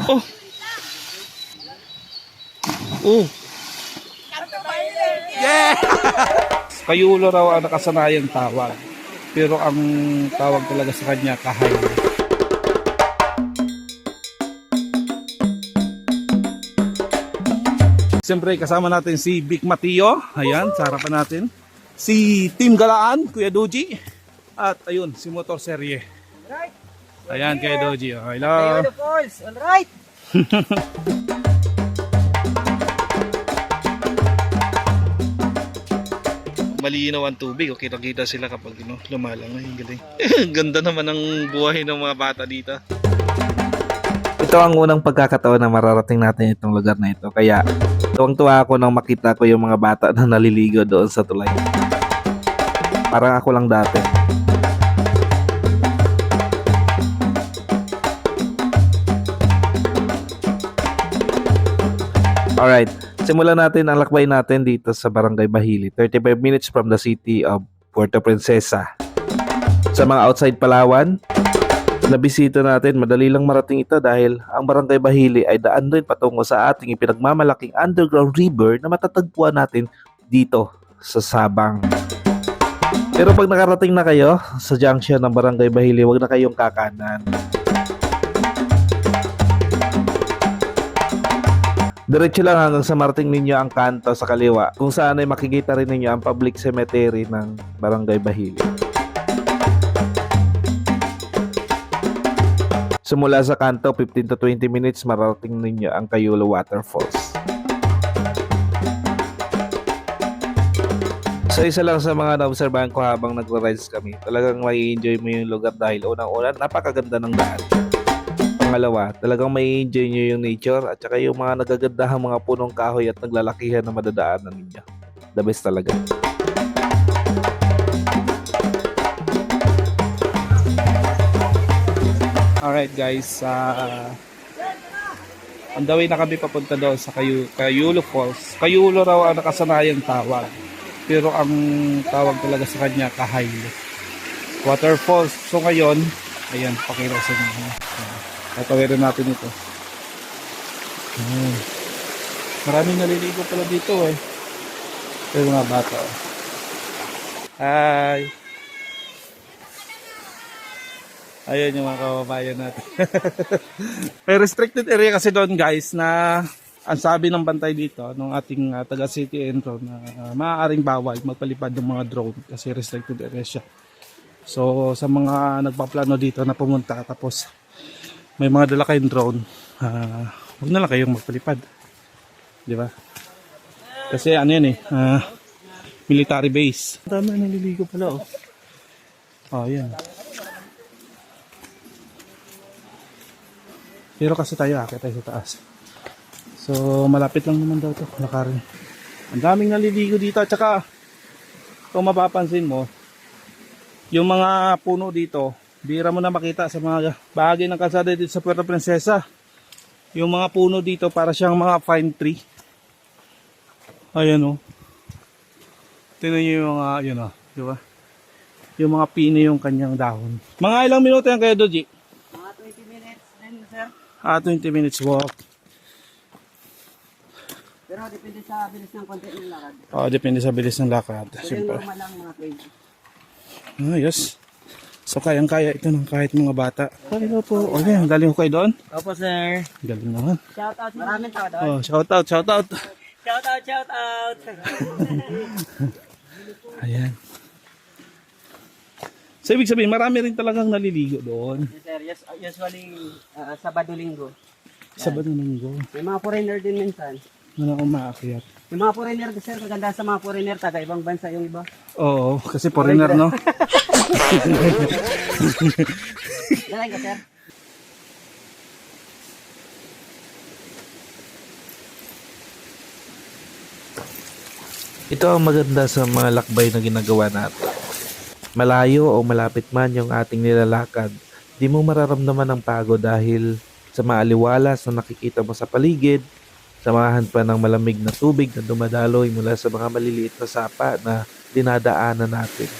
Oh. Oh. Yeah! Kayulo raw ang nakasanayang tawag. Pero ang tawag talaga sa kanya kahay. Siyempre kasama natin si Vic Mateo. Ayan, sa harapan natin. Si Team Galaan, Kuya Doji. At ayun, si Motor Serye. Ayan, Kuya Doji. Hello. Alright. Malinaw ang tubig. Okay, nakita sila kapag lumalangoy. Galing. Ganda naman ang buhay ng mga bata dito. Ito ang unang pagkakataon na mararating natin itong lugar na ito. Kaya tuwang-tuwa ako nang makita ko yung mga bata na naliligo doon sa tulay. Parang ako lang dati. Alright, simulan natin ang lakbay natin dito sa Barangay Bahili. 35 minutes from the city of Puerto Princesa. Sa mga outside Palawan, na bisita natin, madali lang marating ito dahil ang Barangay Bahili ay daan rin patungo sa ating ipinagmamalaking underground river na matatagpuan natin dito sa Sabang. Pero pag nakarating na kayo sa junction ng Barangay Bahili, huwag na kayong kakanan. Diretso lang hanggang sa marating ninyo ang kanto sa kaliwa, kung saan ay makikita rin ninyo ang public cemetery ng Barangay Bahili. Simula sa kanto, 15 to 20 minutes, mararating ninyo ang Cayulo Waterfalls. So isa lang sa mga naobserbahan ko habang nagro-rides kami, talagang may enjoy mo yung lugar dahil unang-una, napakaganda ng daan. Pangalawa, talagang may enjoy nyo yung nature at saka yung mga nagagandahang mga punong kahoy at naglalakihan na madadaanan ninyo. The best talaga. Alright guys, on the way na kami papunta doon sa Cayulo Falls. Cayulo raw ang nakasanayang tawag. Pero ang tawag talaga sa kanya kahay. Waterfalls. So ngayon, ayan, pakita sa inyo. Tatawirin natin ito. Maraming naliligo pala dito eh. Ito yung mga bata. Hi! Ayan yung mga kababayan natin. May restricted area kasi doon guys na ang sabi ng bantay dito ng ating taga city entro na maaaring bawal magpalipad ng mga drone kasi restricted area siya. So sa mga nagpaplano dito na pumunta tapos may mga dala kayong drone, huwag na lang kayong magpalipad. Di ba? Kasi ano yan eh, military base. Dami na naliligo pala oh. Oh yan. Pero kasi tayo akit tayo sa taas. So malapit lang naman daw ito. Lakarin. Ang daming naliligo dito. At saka kung mapapansin mo, yung mga puno dito, bira mo na makita sa mga bahagi ng kalsada dito sa Puerto Princesa. Yung mga puno dito para siyang mga pine tree. Ayan o. Tingnan nyo yung mga, yun o. Diba? Yung mga pino yung kanyang dahon. Mga ilang minuto yan kayo Doji? 20 minutes walk. Pero depende sa bilis ng konti ng lakad. Depende sa bilis ng lakad. Siyempre. Normal lang mga 20. Yes. So kayang-kaya ito ng kahit mga bata. Hello po. Okay, galing ko kayo doon? Opo sir. Galing naman. Shout out. Maraming shout out. Oh, shout out, shout out. Shout out, shout out. Ayan. So ibig sabihin, marami rin talagang naliligo doon. Yes sir, usually Sabado-Linggo. Sabado na linggo. May mga foreigner din minsan. Wala akong maakyat. Yung mga foreigner sir, kaganda sa mga foreigner, taga ibang bansa yung iba. Oo, kasi foreigner, no? Lalay ka sir. Ito ang maganda sa mga lakbay na ginagawa natin. Malayo o malapit man yung ating nilalakad, di mo mararamdaman ang pagod dahil sa maaliwalas na nakikita mo sa paligid, samahan pa ng malamig na tubig na dumadaloy mula sa mga maliliit na sapa na dinadaanan natin.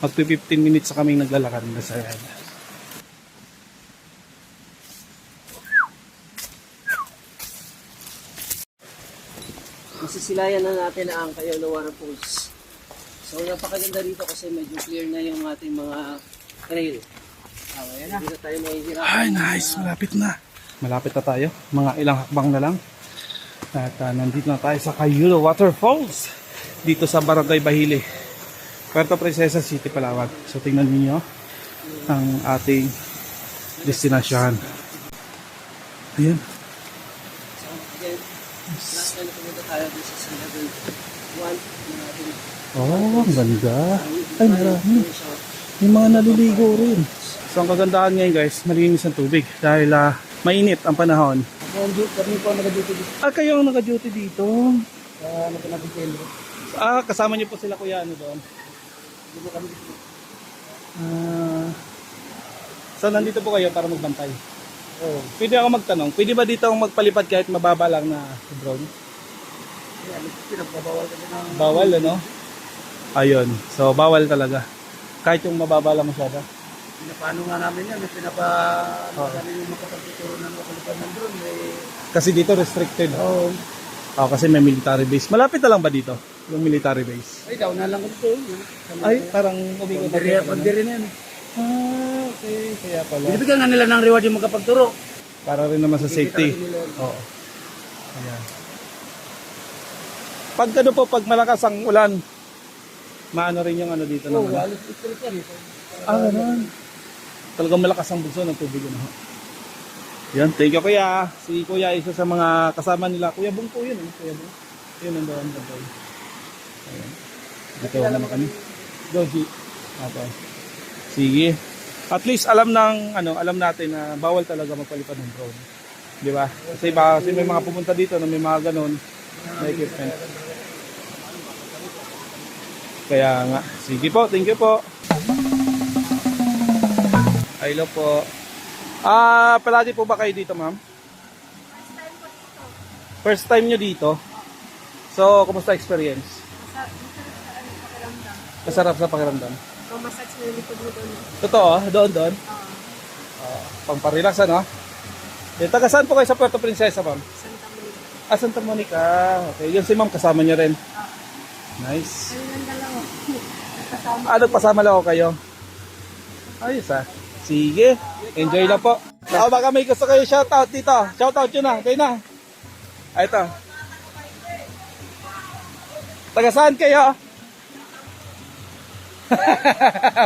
Magpi 15 minutes sa kaming naglalakad na sa yan. Masisilayan na natin ang Kayalawaran Falls. So napakaganda rito kasi medyo clear na yung ating mga trail. Ayan na. Hindi na tayo mahihirapan. Ay, nice. Malapit na. Malapit na tayo. Mga ilang hakbang na lang. At nandito na tayo sa Cayulo Waterfalls. Dito sa Barangay Bahili. Puerto Princesa City, Palawan. So tingnan niyo ang ating destinasyon. Ayan. So again, last time na pumunta tayo dito sa level 1 ng ating Oh, ang ganda. Ay, marami. May mga naliligo rin. So ang kagandahan ngayon guys, malinis ang tubig. Dahil mainit ang panahon. Kami po nag-duty dito Kayo ang naka-duty dito. sa natin Kendro. Kasama niyo po sila kuya ano doon. Dito kami dito. So nandito po kayo para magbantay. Oo. Pwede ako magtanong, pwede ba dito akong magpalipad kahit mababa lang na drone? Yan, pinagbabawal kasi ng... Bawal ano? Ayun, so bawal talaga. Kahit yung mababa lang masyado. Pinapano nga namin yan, may namin yung makapagtuturo ng makalipad ng drone. Kasi dito restricted. Oo. Kasi may military base. Malapit na lang ba dito? Yung military base? Ay, daw na lang ito. Ay, parang umikot Pagdiri na yan. Okay, kaya pala. Binibigyan nga nila ng reward yung magkapagturo. Para rin naman sa safety. Oo. Ayan. Pag ano po, pag malakas ang ulan, maano rin yung ano dito Oo, naman. alis ito yan. Ganun. Talagang malakas ang bugso ng tubig. Ano? Yan, thank you kuya. Si kuya isa sa mga kasama nila. Kuya Bong po yun. Kuya Bong. Yun ang doon. Ayan. Dito naman kami. Doji. Okay. Sige. At least alam natin na bawal talaga magpalipad ng drone. Di ba? Kasi may mga pumunta dito na may mga ganun na equipment. Kaya nga. Sige po, thank you po. Hello po. Palagi po ba kayo dito, ma'am? First time nyo dito. So, kumusta experience? Masarap sa pakiramdam. Massage mo yung likod mo doon. Totoo? Doon? Pang-relax, ano? Taga saan po kayo sa Puerto Princesa, ma'am? Santa Monica. Santa Monica. Okay, yun si ma'am, kasama niya rin. Nice. Ano lang dalawa? Kasama. Nagpasama lang ako kayo. Ayos Sige, enjoy lang po. Baka may gusto kayo shoutout dito. Shoutout yun na, kayo na. Ito. Taga saan kayo?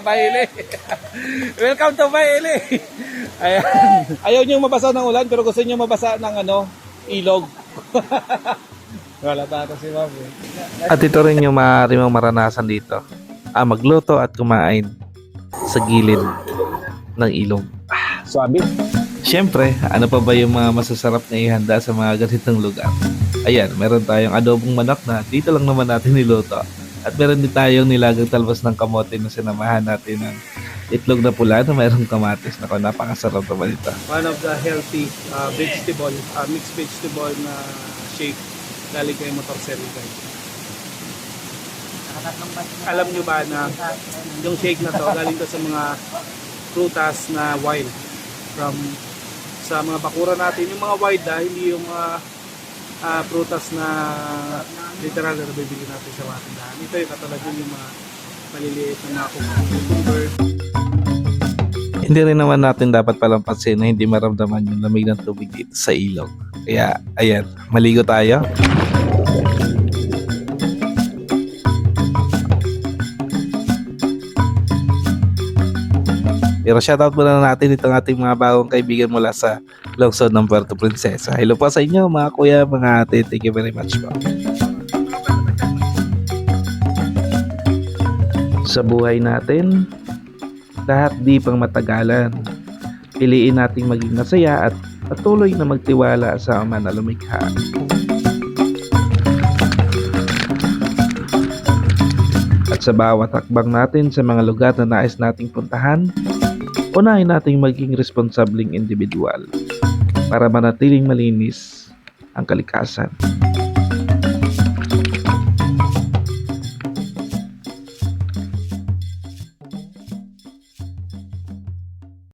Bahili. Welcome to Bahili. Ayan. Ayaw niyo mabasa ng ulan pero gusto niyo mabasa ng ilog. Wala tayo si ma'am. At ito rin yung maaari mong maranasan dito. Magluto at kumain sa gilid ng ilog. Swabe. Siyempre, ano pa ba yung mga masasarap na ihanda sa mga ganitong lugar? Ayan, meron tayong adobong manok na dito lang naman natin niluto. At meron din tayong nilagang talbos ng kamote na sinamahan natin ng itlog na pula na mayroong kamatis. Naku, napakasarap naman ito. One of the healthy mixed vegetable na shake galing kay Motorcel guys. Alam nyo ba na yung shake na to galing to sa mga prutas na wild sa mga bakura natin, yung mga wild hindi yung mga prutas na literal na nabibili natin sa mga tindahan. Ito yung katulad yung mga maliliit na mga cucumber. Hindi rin naman natin dapat palampasin na hindi maramdaman yung lamig ng tubig dito sa ilog. Kaya, ayan, maligo tayo. Pero shoutout muna natin itong ating mga bagong kaibigan mula sa lungsod ng Puerto Princesa. Hello po sa inyo mga kuya, mga ate. Thank you very much po. Sa buhay natin, lahat di pang matagalan. Piliin nating maging masaya at patuloy na magtiwala sa Ama na lumikha. At sa bawat hakbang natin sa mga lugar na nais nating puntahan, unahin nating maging responsabling individual para manatiling malinis ang kalikasan.